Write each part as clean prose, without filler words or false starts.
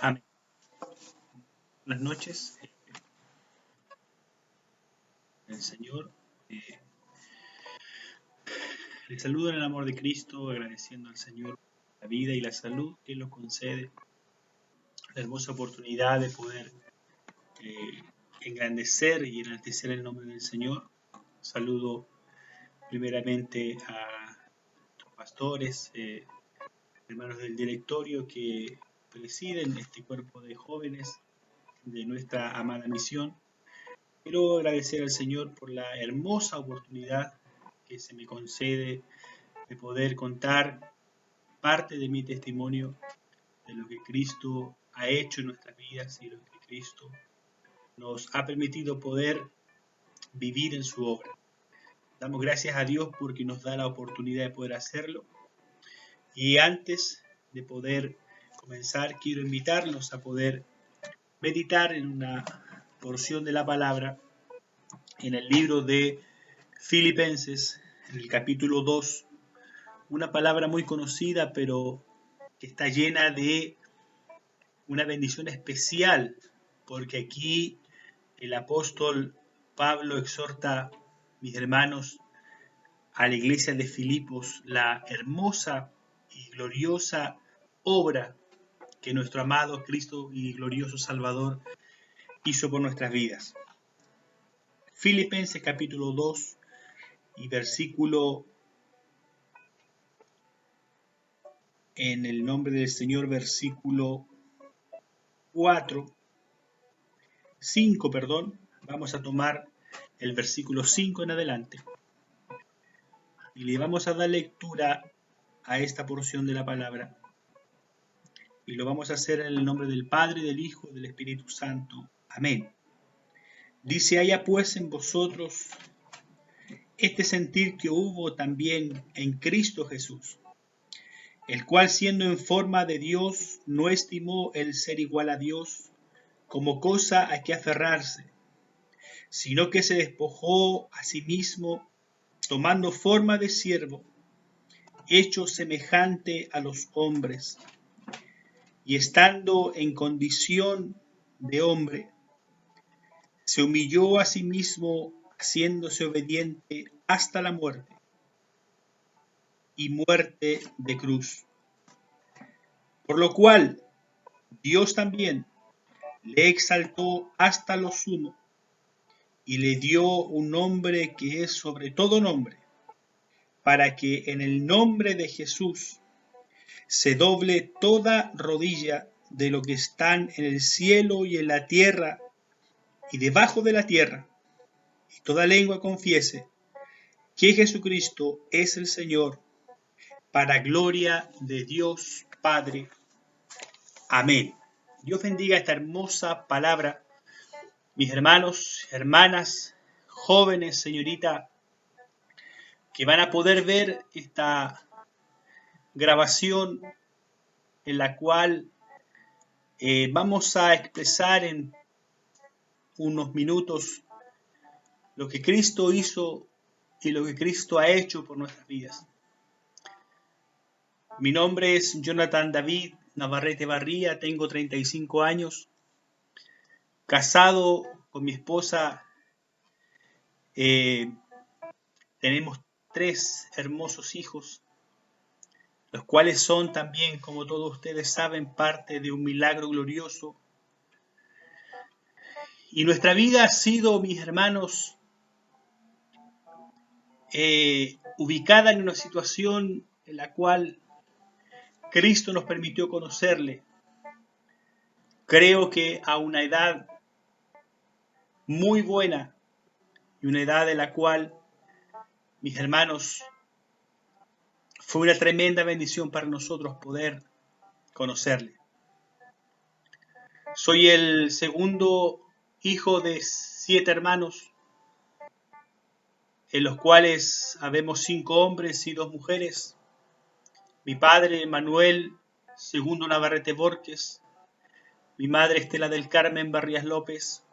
Amén. Buenas noches. El Señor les saluda en el amor de Cristo, agradeciendo al Señor la vida y la salud que nos concede, la hermosa oportunidad de poder eh, engrandecer y enaltecer el nombre del Señor. Saludo primeramente a los pastores, hermanos del directorio que presiden este cuerpo de jóvenes de nuestra amada misión. Quiero agradecer al Señor por la hermosa oportunidad que se me concede de poder contar parte de mi testimonio de lo que Cristo ha hecho en nuestras vidas y lo que Cristo nos ha permitido poder vivir en su obra. Damos gracias a Dios porque nos da la oportunidad de poder hacerlo. Y antes de poder comenzar, quiero invitarlos a poder meditar en una porción de la palabra en el libro de Filipenses, en el capítulo 2, una palabra muy conocida, pero que está llena de una bendición especial, porque aquí el apóstol Pablo exhorta, mis hermanos, a la iglesia de Filipos, la hermosa y gloriosa obra que nuestro amado Cristo y glorioso Salvador hizo por nuestras vidas. Filipenses capítulo 2 y versículo, en el nombre del Señor, versículo 5, vamos a tomar el versículo 5 en adelante y le vamos a dar lectura a esta porción de la palabra y lo vamos a hacer en el nombre del Padre, del Hijo y del Espíritu Santo. Amén. Dice: haya pues en vosotros este sentir que hubo también en Cristo Jesús, el cual, siendo en forma de Dios, no estimó el ser igual a Dios como cosa a que aferrarse, sino que se despojó a sí mismo, tomando forma de siervo, hecho semejante a los hombres, y estando en condición de hombre, se humilló a sí mismo, haciéndose obediente hasta la muerte, y muerte de cruz. Por lo cual Dios también le exaltó hasta lo sumo, y le dio un nombre que es sobre todo nombre, para que en el nombre de Jesús se doble toda rodilla de lo que están en el cielo y en la tierra y debajo de la tierra, y toda lengua confiese que Jesucristo es el Señor, para gloria de Dios Padre. Amén. Dios bendiga esta hermosa palabra, mis hermanos, hermanas, jóvenes, señorita, que van a poder ver esta grabación en la cual vamos a expresar en unos minutos lo que Cristo hizo y lo que Cristo ha hecho por nuestras vidas. Mi nombre es Jonathan David Navarrete Barría, tengo 35 años, casado con mi esposa, tenemos 3 hermosos hijos, los cuales son también, como todos ustedes saben, parte de un milagro glorioso. Y nuestra vida ha sido, mis hermanos, ubicada en una situación en la cual Cristo nos permitió conocerle. Creo que a una edad muy buena y una edad en la cual, mis hermanos, fue una tremenda bendición para nosotros poder conocerle. Soy el segundo hijo de 7 hermanos, en los cuales habemos 5 hombres y 2 mujeres. Mi padre, Manuel Segundo Navarrete Borges, mi madre, Estela del Carmen Barrías López.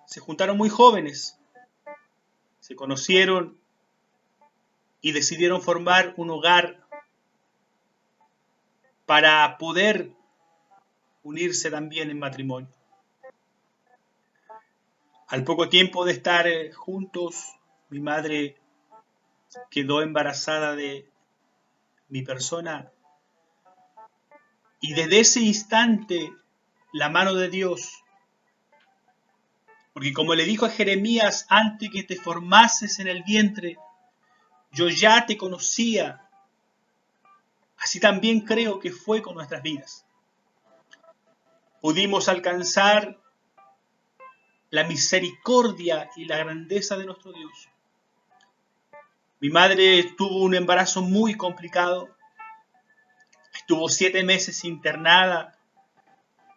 Se juntaron muy jóvenes, se conocieron y decidieron formar un hogar para poder unirse también en matrimonio. Al poco tiempo de estar juntos, mi madre quedó embarazada de mi persona y desde ese instante la mano de Dios, porque como le dijo a Jeremías, antes que te formases en el vientre, yo ya te conocía, así también creo que fue con nuestras vidas. Pudimos alcanzar la misericordia y la grandeza de nuestro Dios. Mi madre tuvo un embarazo muy complicado, estuvo 7 meses internada,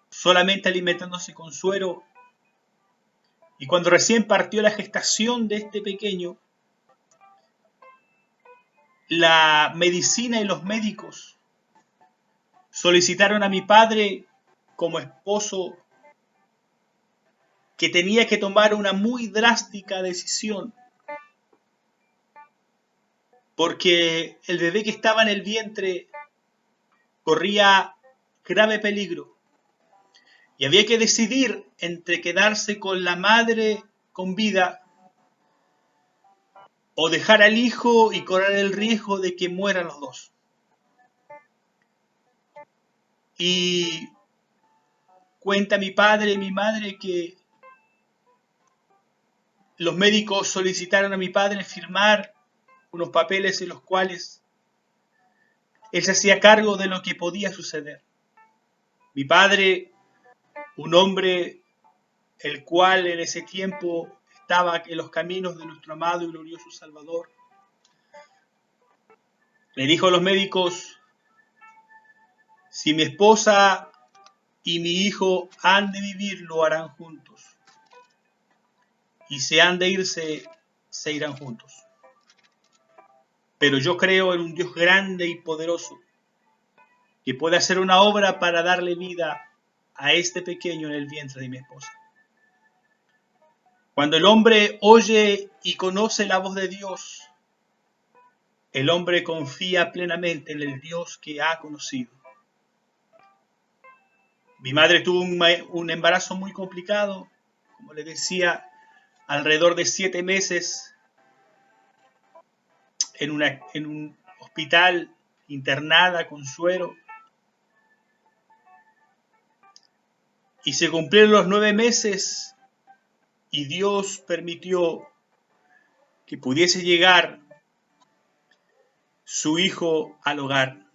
solamente alimentándose con suero, y cuando recién partió la gestación de este pequeño, la medicina y los médicos solicitaron a mi padre como esposo que tenía que tomar una muy drástica decisión, porque el bebé que estaba en el vientre corría grave peligro y había que decidir entre quedarse con la madre con vida o dejar al hijo y correr el riesgo de que mueran los dos. Y cuenta mi padre y mi madre que los médicos solicitaron a mi padre firmar unos papeles en los cuales él se hacía cargo de lo que podía suceder. Mi padre, un hombre el cual en ese tiempo estaba en los caminos de nuestro amado y glorioso Salvador, le dijo a los médicos: si mi esposa y mi hijo han de vivir, lo harán juntos. Y si han de irse, se irán juntos. Pero yo creo en un Dios grande y poderoso que puede hacer una obra para darle vida a este pequeño en el vientre de mi esposa. Cuando el hombre oye y conoce la voz de Dios, el hombre confía plenamente en el Dios que ha conocido. Mi madre tuvo un embarazo muy complicado, como le decía, alrededor de 7 meses en un hospital, internada con suero. Y se cumplieron los 9 meses y Dios permitió que pudiese llegar su hijo al hogar.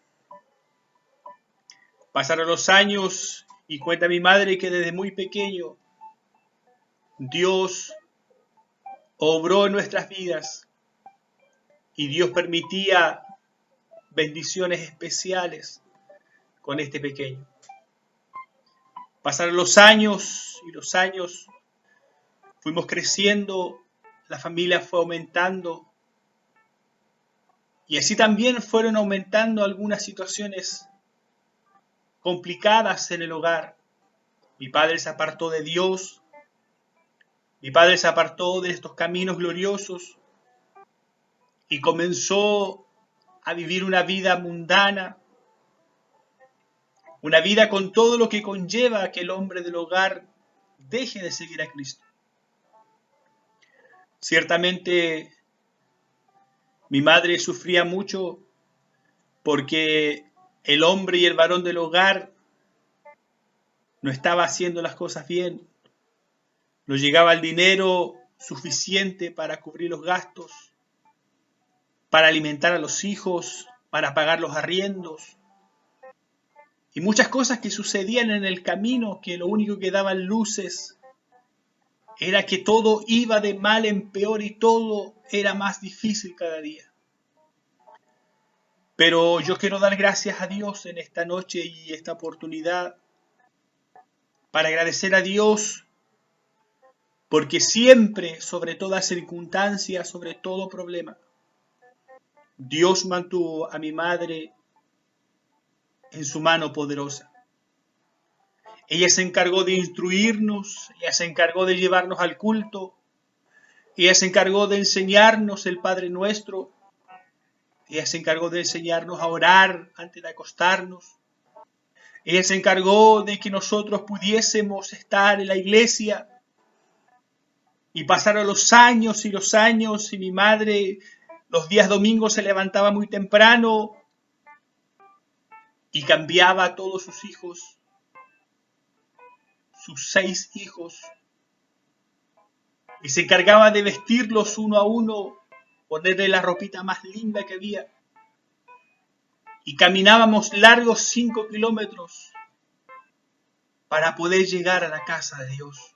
Pasaron los años y cuenta mi madre que desde muy pequeño Dios obró en nuestras vidas y Dios permitía bendiciones especiales con este pequeño. Pasaron los años y los años, fuimos creciendo, la familia fue aumentando y así también fueron aumentando algunas situaciones complicadas en el hogar. Mi padre se apartó de Dios, mi padre se apartó de estos caminos gloriosos y comenzó a vivir una vida mundana, una vida con todo lo que conlleva que el hombre del hogar deje de seguir a Cristo. Ciertamente mi madre sufría mucho porque el hombre y el varón del hogar no estaba haciendo las cosas bien. No llegaba el dinero suficiente para cubrir los gastos, para alimentar a los hijos, para pagar los arriendos. Y muchas cosas que sucedían en el camino que lo único que daban luces era que todo iba de mal en peor y todo era más difícil cada día. Pero yo quiero dar gracias a Dios en esta noche y esta oportunidad para agradecer a Dios porque siempre, sobre toda circunstancia, sobre todo problema, Dios mantuvo a mi madre en su mano poderosa. Ella se encargó de instruirnos, ella se encargó de llevarnos al culto, ella se encargó de enseñarnos el Padre Nuestro, ella se encargó de enseñarnos a orar antes de acostarnos, Ella se encargó de que nosotros pudiésemos estar en la iglesia. Y pasaron los años y los años y mi madre los días domingos se levantaba muy temprano y cambiaba a todos sus hijos, sus 6 hijos, y se encargaba de vestirlos uno a uno, ponerle la ropita más linda que había. Y caminábamos largos 5 kilómetros para poder llegar a la casa de Dios.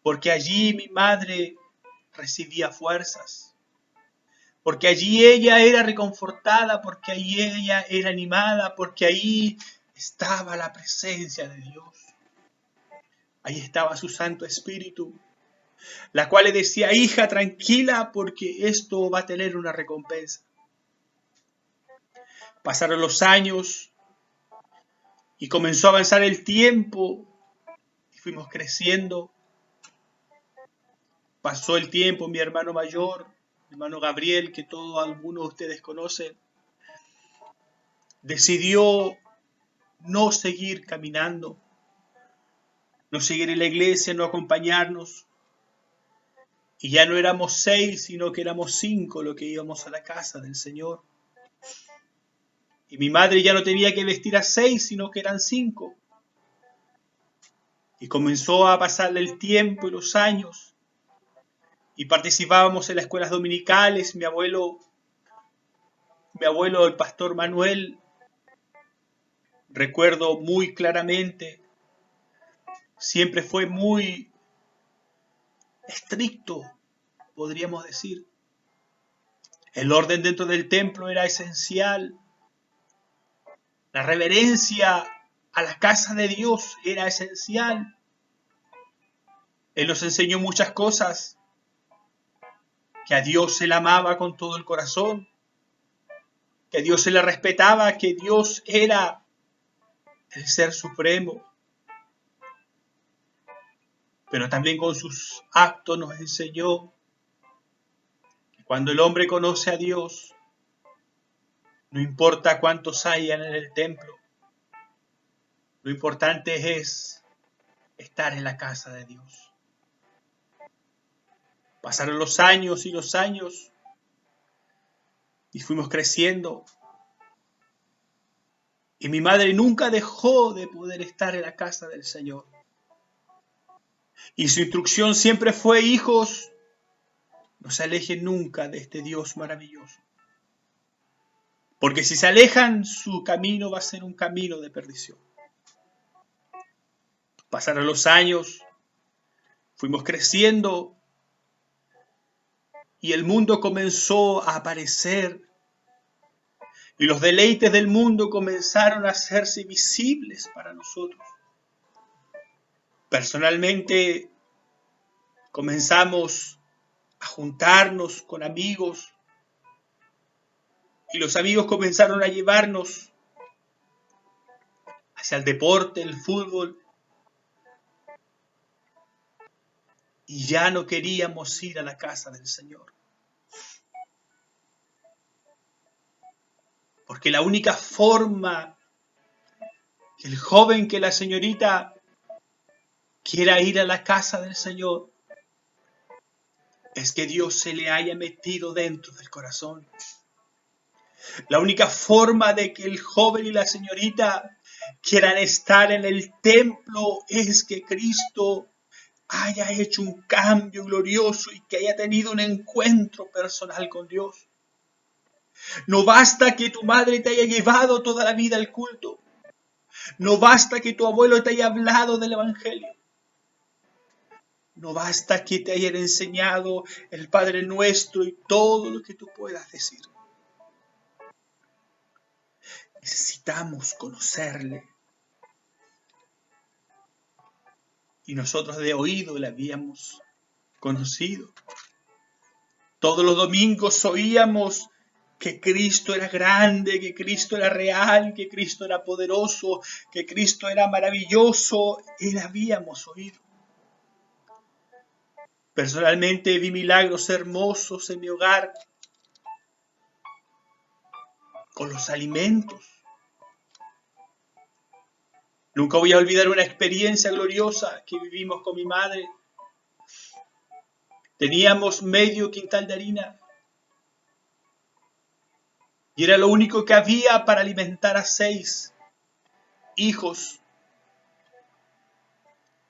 Porque allí mi madre recibía fuerzas. Porque allí ella era reconfortada, porque allí ella era animada, porque ahí estaba la presencia de Dios. Ahí estaba su Santo Espíritu, la cual le decía: hija, tranquila, porque esto va a tener una recompensa. Pasaron los años y comenzó a avanzar el tiempo y fuimos creciendo. Pasó el tiempo, mi hermano mayor, mi hermano Gabriel, que algunos de ustedes conocen, decidió no seguir caminando, no seguir en la iglesia, no acompañarnos. Y ya no éramos 6, sino que éramos 5 los que íbamos a la casa del Señor. Y mi madre ya no tenía que vestir a 6, sino que eran 5. Y comenzó a pasarle el tiempo y los años. Y participábamos en las escuelas dominicales. Mi abuelo, el pastor Manuel, recuerdo muy claramente, siempre fue muy estricto, podríamos decir. El orden dentro del templo era esencial. La reverencia a la casa de Dios era esencial. Él nos enseñó muchas cosas, que a Dios se le amaba con todo el corazón, que a Dios se le respetaba, que Dios era el Ser Supremo. Pero también con sus actos nos enseñó que cuando el hombre conoce a Dios, no importa cuántos hayan en el templo, lo importante es estar en la casa de Dios. Pasaron los años y los años y fuimos creciendo. Y mi madre nunca dejó de poder estar en la casa del Señor. Y su instrucción siempre fue: hijos, no se alejen nunca de este Dios maravilloso. Porque si se alejan, su camino va a ser un camino de perdición. Pasaron los años, fuimos creciendo y el mundo comenzó a aparecer. Y los deleites del mundo comenzaron a hacerse visibles para nosotros. Personalmente, comenzamos a juntarnos con amigos y los amigos comenzaron a llevarnos hacia el deporte, el fútbol, y ya no queríamos ir a la casa del Señor. Porque la única forma que el joven, que la señorita quiera ir a la casa del Señor es que Dios se le haya metido dentro del corazón. La única forma de que el joven y la señorita quieran estar en el templo es que Cristo haya hecho un cambio glorioso y que haya tenido un encuentro personal con Dios. No basta que tu madre te haya llevado toda la vida al culto. No basta que tu abuelo te haya hablado del Evangelio. No basta que te hayan enseñado el Padre Nuestro y todo lo que tú puedas decir. Necesitamos conocerle. Y nosotros de oído le habíamos conocido. Todos los domingos oíamos que Cristo era grande, que Cristo era real, que Cristo era poderoso, que Cristo era maravilloso. Y le habíamos oído. Personalmente vi milagros hermosos en mi hogar con los alimentos. Nunca voy a olvidar una experiencia gloriosa que vivimos con mi madre. Teníamos medio quintal de harina y era lo único que había para alimentar a 6 hijos.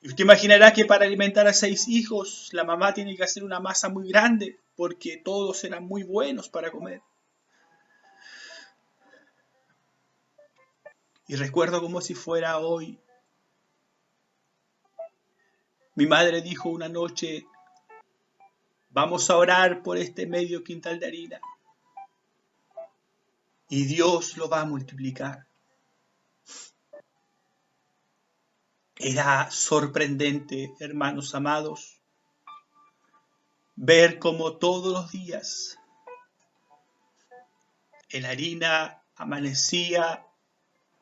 Y usted imaginará que para alimentar a 6 hijos, la mamá tiene que hacer una masa muy grande porque todos eran muy buenos para comer. Y recuerdo como si fuera hoy. Mi madre dijo una noche, vamos a orar por este medio quintal de harina y Dios lo va a multiplicar. Era sorprendente, hermanos amados, ver cómo todos los días la harina amanecía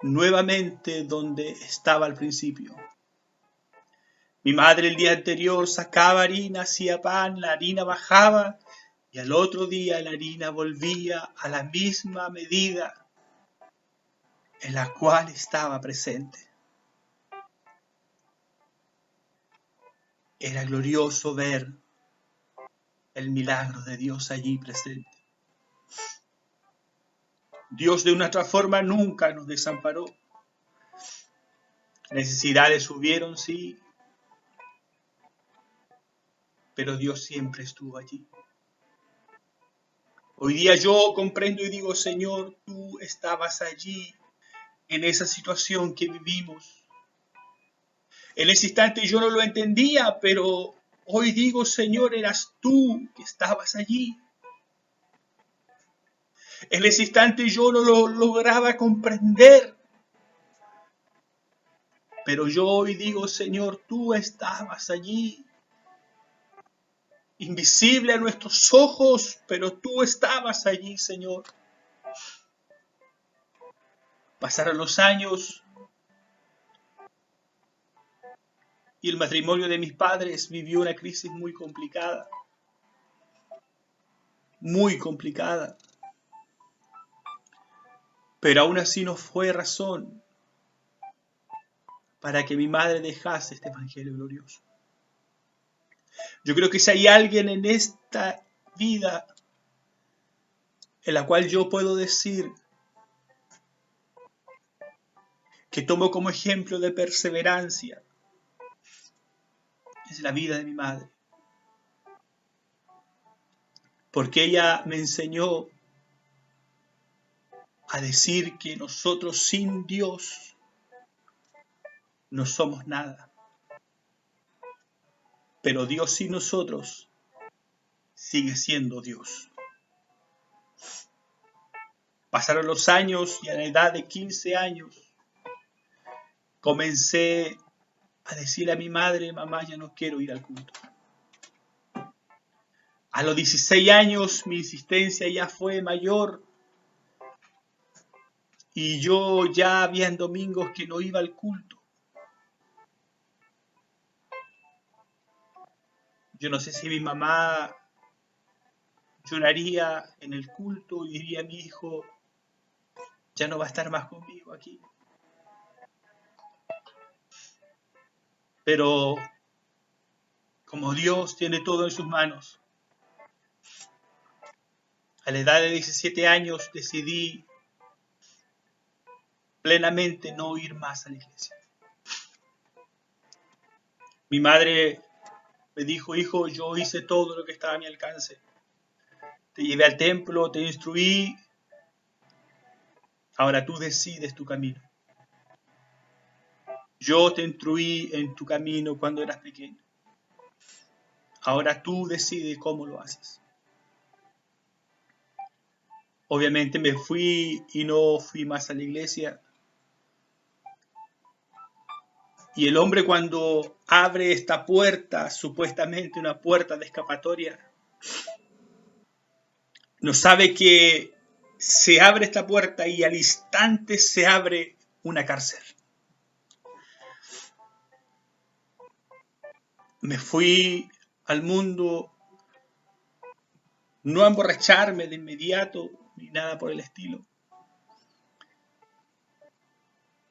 nuevamente donde estaba al principio. Mi madre el día anterior sacaba harina, hacía pan, la harina bajaba y al otro día la harina volvía a la misma medida en la cual estaba presente. Era glorioso ver el milagro de Dios allí presente. Dios de una otra forma nunca nos desamparó. Necesidades hubieron, sí, pero Dios siempre estuvo allí. Hoy día yo comprendo y digo, Señor, tú estabas allí en esa situación que vivimos. En ese instante yo no lo entendía, pero hoy digo, Señor, eras tú que estabas allí. En ese instante yo no lo lograba comprender, pero yo hoy digo, Señor, tú estabas allí. Invisible a nuestros ojos, pero tú estabas allí, Señor. Pasaron los años y el matrimonio de mis padres vivió una crisis muy complicada. Muy complicada. Pero aún así no fue razón para que mi madre dejase este evangelio glorioso. Yo creo que si hay alguien en esta vida en la cual yo puedo decir que tomo como ejemplo de perseverancia, es la vida de mi madre. Porque ella me enseñó a decir que nosotros sin Dios no somos nada. Pero Dios sin nosotros sigue siendo Dios. Pasaron los años y a la edad de 15 años comencé a decirle a mi madre, mamá, ya no quiero ir al culto. A los 16 años mi insistencia ya fue mayor y yo ya había en domingos que no iba al culto. Yo no sé si mi mamá lloraría en el culto y diría a mi hijo, ya no va a estar más conmigo aquí. Pero como Dios tiene todo en sus manos, a la edad de 17 años decidí plenamente no ir más a la iglesia. Mi madre me dijo, hijo, yo hice todo lo que estaba a mi alcance. Te llevé al templo, te instruí, ahora tú decides tu camino. Yo te instruí en tu camino cuando eras pequeño. Ahora tú decides cómo lo haces. Obviamente me fui y no fui más a la iglesia. Y el hombre cuando abre esta puerta, supuestamente una puerta de escapatoria, no sabe que se abre esta puerta y al instante se abre una cárcel. Me fui al mundo no a emborracharme de inmediato ni nada por el estilo,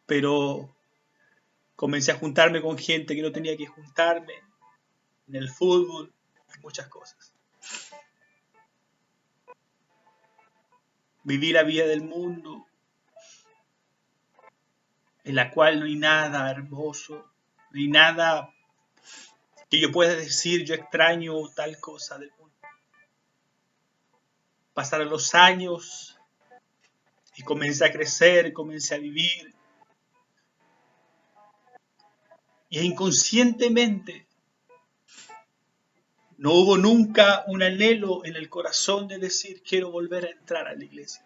pero Comencé a juntarme con gente que no tenía que juntarme, en el fútbol, muchas cosas. Viví la vida del mundo, en la cual no hay nada hermoso, no hay nada que yo pueda decir, yo extraño tal cosa del mundo. Pasaron los años y comencé a crecer, comencé a vivir. Y inconscientemente no hubo nunca un anhelo en el corazón de decir quiero volver a entrar a la iglesia.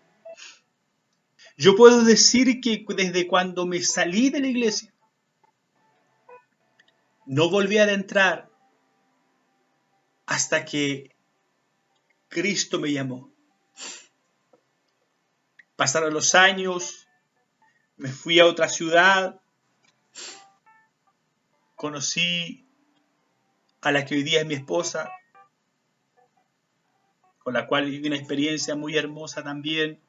Yo puedo decir que desde cuando me salí de la iglesia, no volví a entrar hasta que Cristo me llamó. Pasaron los años, me fui a otra ciudad, conocí a la que hoy día es mi esposa, con la cual viví una experiencia muy hermosa también,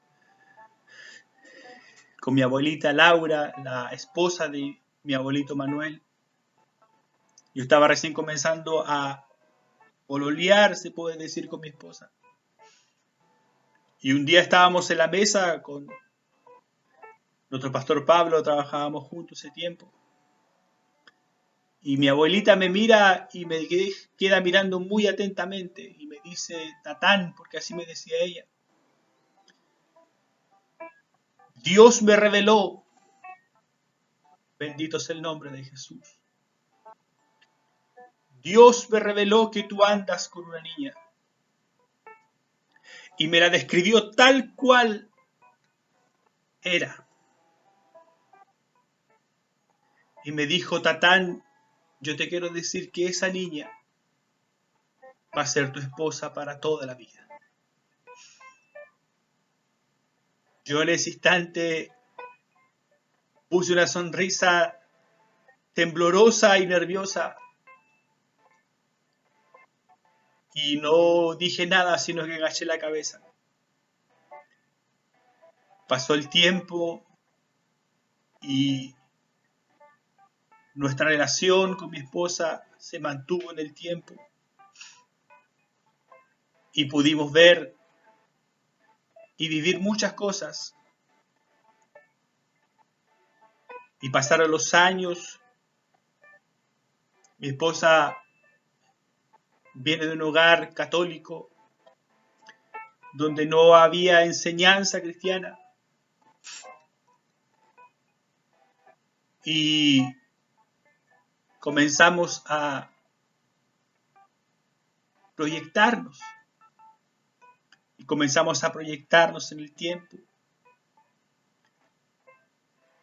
con mi abuelita Laura, la esposa de mi abuelito Manuel. Yo estaba recién comenzando a pololear, se puede decir, con mi esposa. Y un día estábamos en la mesa con nuestro pastor Pablo, trabajábamos juntos ese tiempo. Y mi abuelita me mira y me queda mirando muy atentamente y me dice, Tatán, porque así me decía ella. Dios me reveló, bendito es el nombre de Jesús. Dios me reveló que tú andas con una niña. Y me la describió tal cual era. Y me dijo, Tatán, yo te quiero decir que esa niña va a ser tu esposa para toda la vida. Yo en ese instante puse una sonrisa temblorosa y nerviosa y no dije nada, sino que agaché la cabeza. Pasó el tiempo y nuestra relación con mi esposa se mantuvo en el tiempo y pudimos ver y vivir muchas cosas. Y pasaron los años, mi esposa viene de un hogar católico donde no había enseñanza cristiana. Y comenzamos a proyectarnos. Y comenzamos a proyectarnos en el tiempo.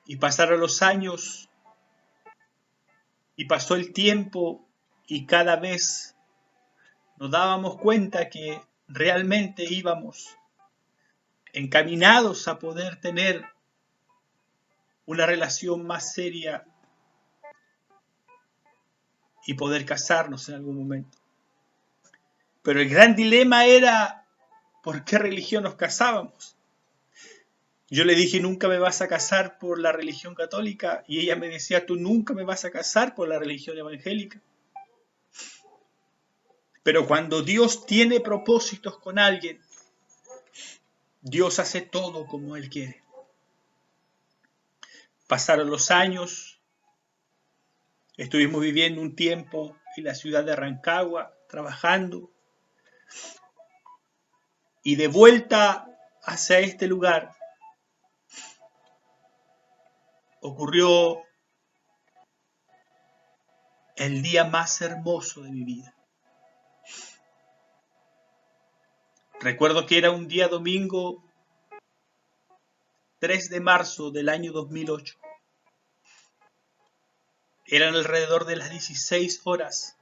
Y pasaron los años. Y pasó el tiempo. Y cada vez nos dábamos cuenta que realmente íbamos encaminados a poder tener una relación más seria y poder casarnos en algún momento. Pero el gran dilema era ¿por qué religión nos casábamos? Yo le dije, nunca me vas a casar por la religión católica, y ella me decía, tú nunca me vas a casar por la religión evangélica. Pero cuando Dios tiene propósitos con alguien, Dios hace todo como Él quiere. Pasaron los años, estuvimos viviendo un tiempo en la ciudad de Rancagua, trabajando, y de vuelta hacia este lugar ocurrió el día más hermoso de mi vida. Recuerdo que era un día domingo 3 de marzo del año 2008. Eran alrededor de las 16 horas.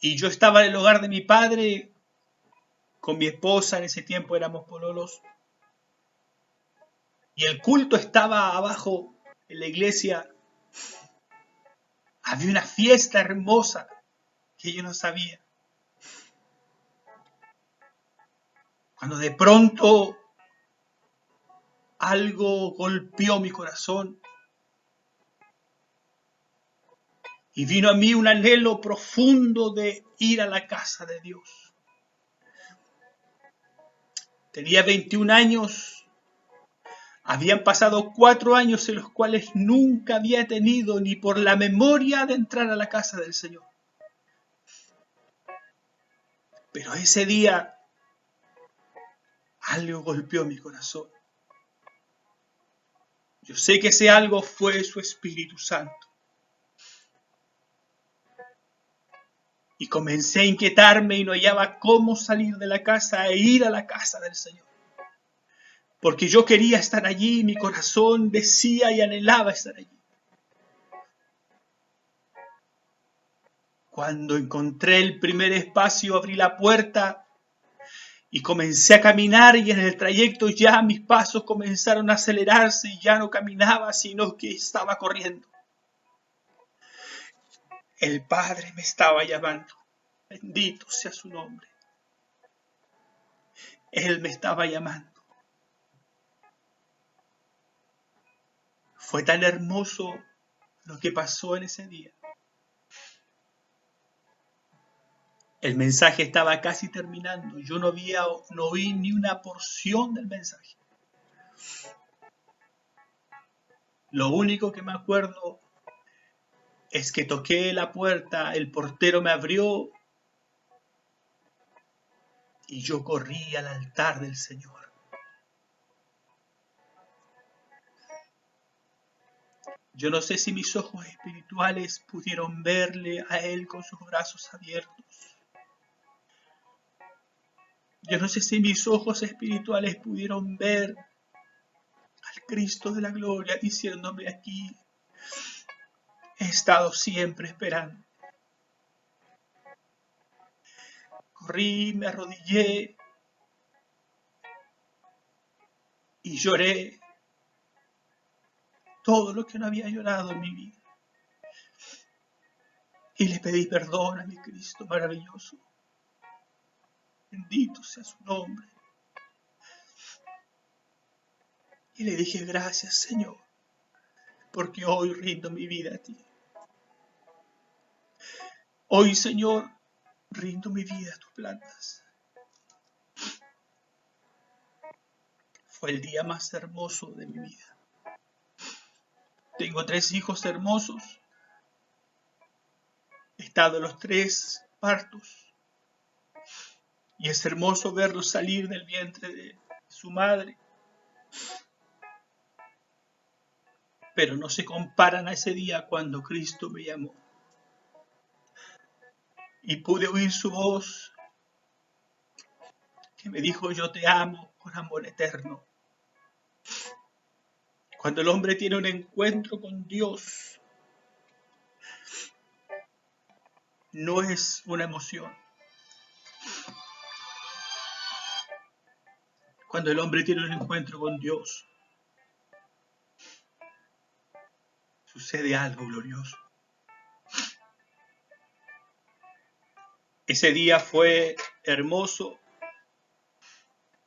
Y yo estaba en el hogar de mi padre, con mi esposa, en ese tiempo éramos pololos. Y el culto estaba abajo en la iglesia. Había una fiesta hermosa que yo no sabía. Cuando de pronto algo golpeó mi corazón y vino a mí un anhelo profundo de ir a la casa de Dios. Tenía 21 años, habían pasado 4 años en los cuales nunca había tenido ni por la memoria de entrar a la casa del Señor. Pero ese día algo golpeó mi corazón. Yo sé que ese algo fue su Espíritu Santo. Y comencé a inquietarme y no hallaba cómo salir de la casa e ir a la casa del Señor. Porque yo quería estar allí, mi corazón decía y anhelaba estar allí. Cuando encontré el primer espacio, abrí la puerta y comencé a caminar, y en el trayecto ya mis pasos comenzaron a acelerarse y ya no caminaba, sino que estaba corriendo. El Padre me estaba llamando. Bendito sea su nombre. Él me estaba llamando. Fue tan hermoso lo que pasó en ese día. El mensaje estaba casi terminando. Yo no oí ni una porción del mensaje. Lo único que me acuerdo es que toqué la puerta, el portero me abrió y yo corrí al altar del Señor. Yo no sé si mis ojos espirituales pudieron verle a Él con sus brazos abiertos. Yo no sé si mis ojos espirituales pudieron ver al Cristo de la gloria diciéndome aquí, he estado siempre esperando. Corrí, me arrodillé y lloré todo lo que no había llorado en mi vida. Y le pedí perdón a mi Cristo maravilloso. Bendito sea su nombre. Y le dije, gracias Señor, porque hoy rindo mi vida a ti. Hoy, Señor, rindo mi vida a tus plantas. Fue el día más hermoso de mi vida. Tengo 3 hijos hermosos. He estado en los 3 partos. Y es hermoso verlos salir del vientre de su madre. Pero no se comparan a ese día cuando Cristo me llamó. Y pude oír su voz que me dijo, yo te amo con amor eterno. Cuando el hombre tiene un encuentro con Dios, no es una emoción. Cuando el hombre tiene un encuentro con Dios, sucede algo glorioso. Ese día fue hermoso.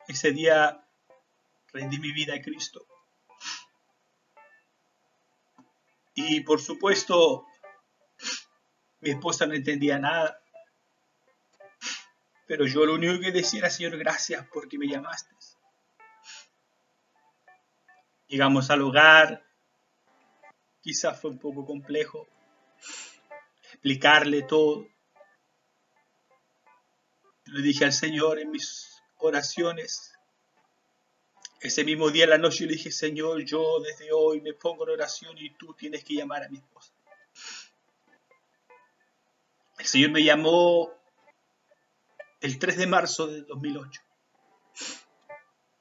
Ese día rendí mi vida a Cristo. Y por supuesto, mi esposa no entendía nada. Pero yo lo único que decía era, Señor, gracias porque me llamaste. Llegamos al hogar. Quizás fue un poco complejo explicarle todo. Le dije al Señor en mis oraciones. Ese mismo día en la noche le dije, Señor, yo desde hoy me pongo en oración y tú tienes que llamar a mi esposa. El Señor me llamó el 3 de marzo del 2008.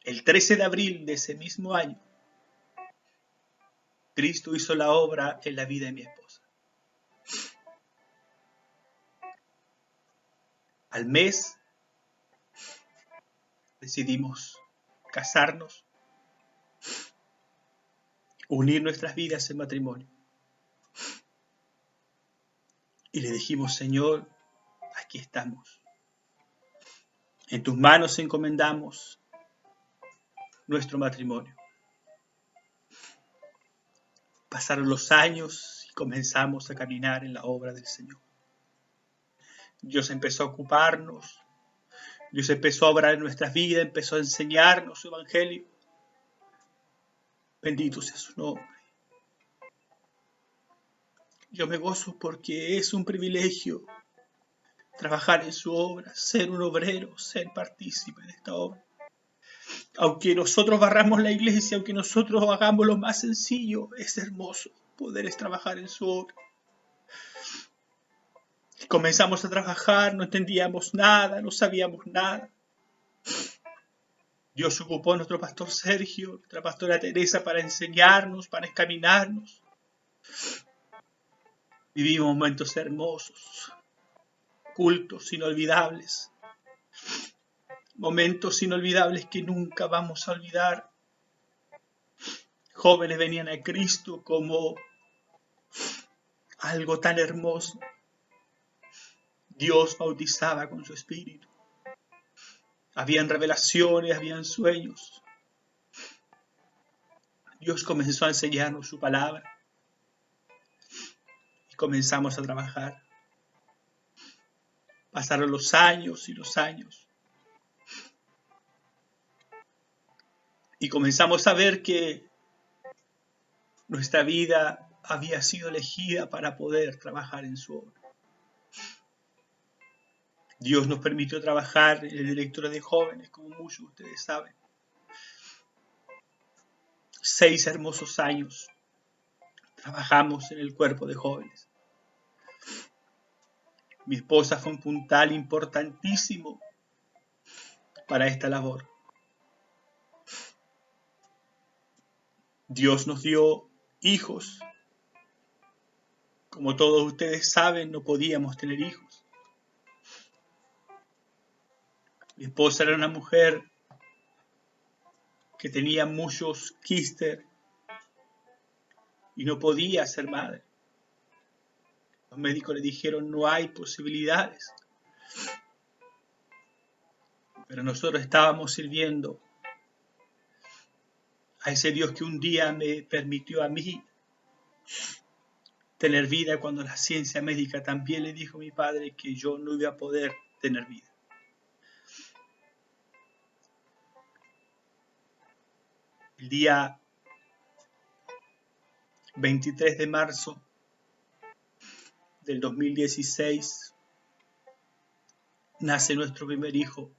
El 13 de abril de ese mismo año, Cristo hizo la obra en la vida de mi esposa. Al mes decidimos casarnos, unir nuestras vidas en matrimonio. Y le dijimos, Señor, aquí estamos. En tus manos encomendamos nuestro matrimonio. Pasaron los años y comenzamos a caminar en la obra del Señor. Dios empezó a ocuparnos, Dios empezó a obrar en nuestras vidas, empezó a enseñarnos su evangelio. Bendito sea su nombre. Yo me gozo porque es un privilegio trabajar en su obra, ser un obrero, ser partícipe de esta obra. Aunque nosotros barramos la iglesia, aunque nosotros hagamos lo más sencillo, es hermoso poder trabajar en su obra. Comenzamos a trabajar, no entendíamos nada, no sabíamos nada. Dios ocupó a nuestro pastor Sergio, nuestra pastora Teresa para enseñarnos, para encaminarnos. Vivimos momentos hermosos, cultos inolvidables, momentos inolvidables que nunca vamos a olvidar. Jóvenes venían a Cristo como algo tan hermoso. Dios bautizaba con su espíritu. Habían revelaciones, habían sueños. Dios comenzó a enseñarnos su palabra y comenzamos a trabajar. Pasaron los años y los años y comenzamos a ver que nuestra vida había sido elegida para poder trabajar en su obra. Dios nos permitió trabajar en el directorio de jóvenes, como muchos de ustedes saben. 6 hermosos años trabajamos en el cuerpo de jóvenes. Mi esposa fue un puntal importantísimo para esta labor. Dios nos dio hijos. Como todos ustedes saben, no podíamos tener hijos. Mi esposa era una mujer que tenía muchos quistes y no podía ser madre. Los médicos le dijeron no hay posibilidades. Pero nosotros estábamos sirviendo a ese Dios que un día me permitió a mí tener vida cuando la ciencia médica también le dijo a mi padre que yo no iba a poder tener vida. El día 23 de marzo del 2016 nace nuestro primer hijo,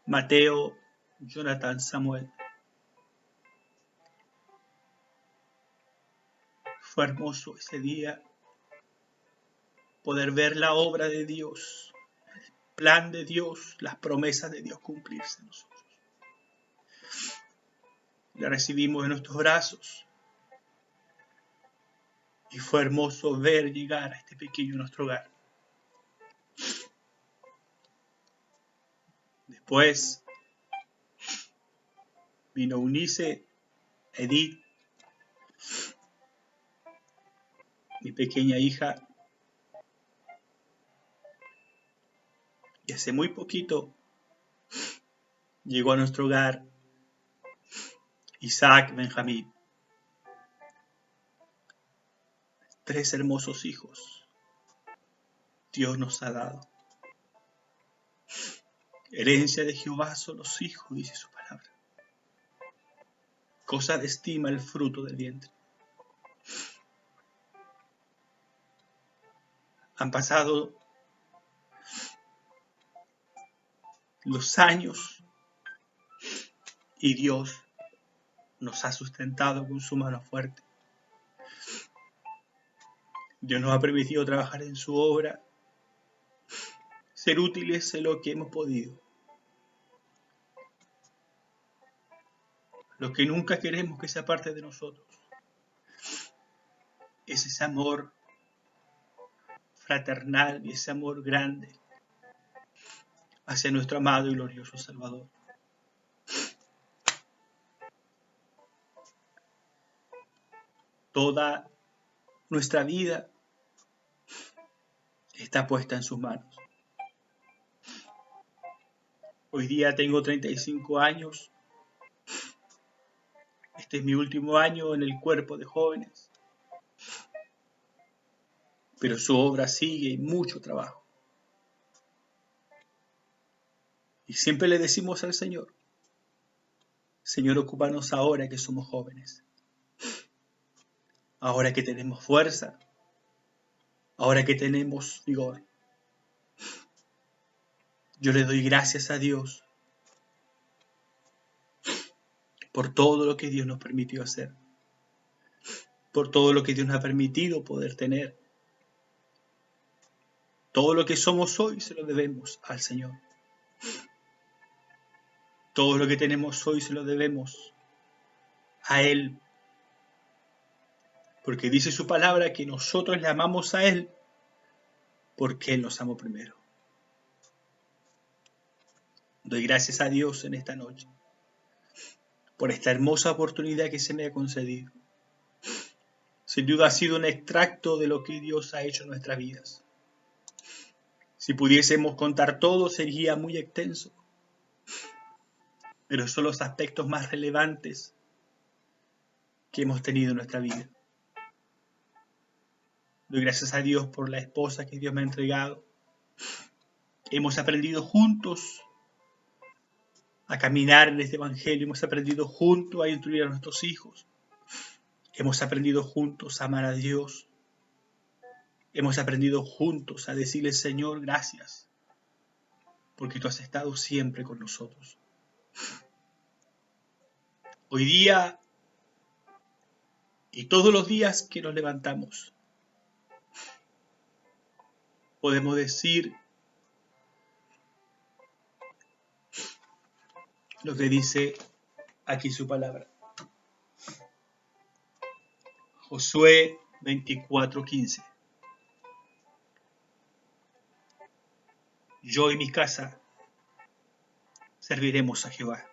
Mateo Jonathan Samuel. Fue hermoso ese día poder ver la obra de Dios, el plan de Dios, las promesas de Dios cumplirse en nosotros. La recibimos en nuestros brazos y fue hermoso ver llegar a este pequeño a nuestro hogar. Después vino Eunice, Edith, mi pequeña hija, y hace muy poquito llegó a nuestro hogar Isaac Benjamín. 3 hermosos hijos Dios nos ha dado. Herencia de Jehová son los hijos, dice su palabra. Cosa de estima el fruto del vientre. Han pasado los años y Dios nos ha sustentado con su mano fuerte. Dios nos ha permitido trabajar en su obra, ser útiles en lo que hemos podido. Lo que nunca queremos que sea parte de nosotros es ese amor fraternal y ese amor grande hacia nuestro amado y glorioso Salvador. Toda nuestra vida está puesta en sus manos. Hoy día tengo 35 años Este es mi último año en el cuerpo de jóvenes, pero su obra sigue y mucho trabajo. Y siempre le decimos al Señor, Señor, ocúpanos ahora que somos jóvenes, ahora que tenemos fuerza, ahora que tenemos vigor. Yo le doy gracias a Dios por todo lo que Dios nos permitió hacer, por todo lo que Dios nos ha permitido poder tener. Todo lo que somos hoy se lo debemos al Señor. Todo lo que tenemos hoy se lo debemos a Él, porque dice su palabra que nosotros le amamos a Él porque Él nos amó primero. Doy gracias a Dios en esta noche por esta hermosa oportunidad que se me ha concedido. Sin duda ha sido un extracto de lo que Dios ha hecho en nuestras vidas. Si pudiésemos contar todo sería muy extenso, pero son los aspectos más relevantes que hemos tenido en nuestra vida. Doy gracias a Dios por la esposa que Dios me ha entregado. Hemos aprendido juntos a caminar en este evangelio, hemos aprendido juntos a instruir a nuestros hijos, hemos aprendido juntos a amar a Dios, hemos aprendido juntos a decirle, Señor, gracias, porque tú has estado siempre con nosotros. Hoy día y todos los días que nos levantamos, podemos decir lo que dice aquí su palabra. Josué 24:15. Yo y mi casa serviremos a Jehová.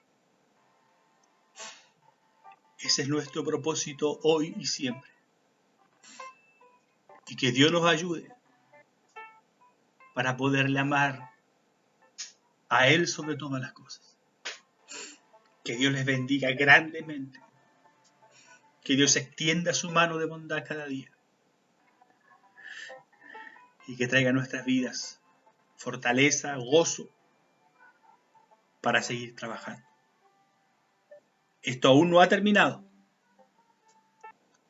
Ese es nuestro propósito hoy y siempre. Y que Dios nos ayude para poderle amar a Él sobre todas las cosas. Que Dios les bendiga grandemente. Que Dios extienda su mano de bondad cada día. Y que traiga a nuestras vidas fortaleza, gozo, para seguir trabajando. Esto aún no ha terminado.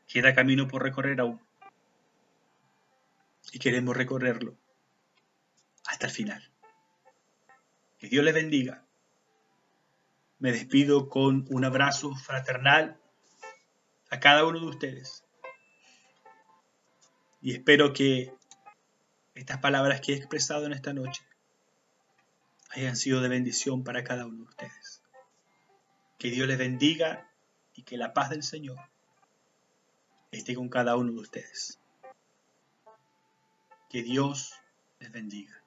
Queda camino por recorrer aún. Y queremos recorrerlo hasta el final. Que Dios les bendiga. Me despido con un abrazo fraternal a cada uno de ustedes. Y espero que estas palabras que he expresado en esta noche hayan sido de bendición para cada uno de ustedes. Que Dios les bendiga y que la paz del Señor esté con cada uno de ustedes. Que Dios les bendiga.